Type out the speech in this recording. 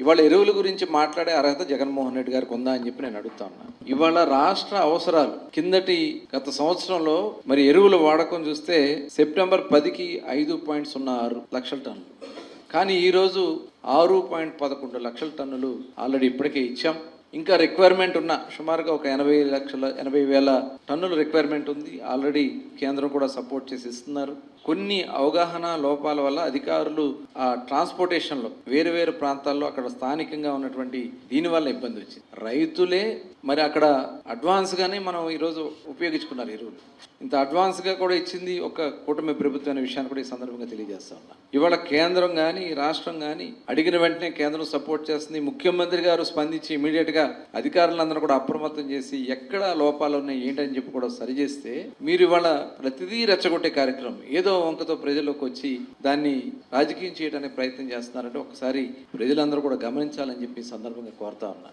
ఇవాళ ఎరువుల గురించి మాట్లాడే అర్హత జగన్మోహన్ రెడ్డి గారికి ఉందా అని చెప్పి నేను అడుగుతా ఉన్నా. ఇవాళ రాష్ట్ర అవసరాలు గత సంవత్సరంలో మరి ఎరువుల వాడకం చూస్తే సెప్టెంబర్ 10కి 5.06 లక్షల టన్నులు, కానీ ఈరోజు 6.11 లక్షల టన్నులు ఆల్రెడీ ఇప్పటికే ఇచ్చాం. ఇంకా రిక్వైర్మెంట్ ఉన్న సుమారుగా ఒక 80,000 టన్నుల రిక్వైర్మెంట్ ఉంది. ఆల్రెడీ కేంద్రం కూడా సపోర్ట్ చేసి ఇస్తున్నారు. కొన్ని అవగాహన లోపాల వల్ల అధికారులు ఆ ట్రాన్స్పోర్టేషన్లో వేరు ప్రాంతాల్లో అక్కడ స్థానికంగా ఉన్నటువంటి దీనివల్ల ఇబ్బంది వచ్చింది. రైతులే మరి అక్కడ అడ్వాన్స్గానే మనం ఈరోజు ఉపయోగించుకున్నారు ఎరువులు. ఇంత అడ్వాన్స్గా కూడా ఇచ్చింది ఒక కూటమి ప్రభుత్వం అనే విషయాన్ని కూడా ఈ సందర్భంగా తెలియజేస్తా ఉన్నా. ఇవాళ కేంద్రం కానీ రాష్ట్రం కానీ అడిగిన వెంటనే కేంద్రం సపోర్ట్ చేస్తుంది. ముఖ్యమంత్రి గారు స్పందించి ఇమీడియట్గా అధికారులందరూ కూడా అప్రమత్తం చేసి ఎక్కడ లోపాలు ఉన్నాయి ఏంటని చెప్పి కూడా సరిచేస్తే మీరు ఇవాళ ప్రతిదీ రెచ్చగొట్టే కార్యక్రమం ఏదో వంకతో ప్రజల్లోకి వచ్చి దాన్ని రాజకీయం చేయడానికి ప్రయత్నం చేస్తున్నారంటే ఒకసారి ప్రజలందరూ కూడా గమనించాలని చెప్పి సందర్భంగా కోరుతా ఉన్నా.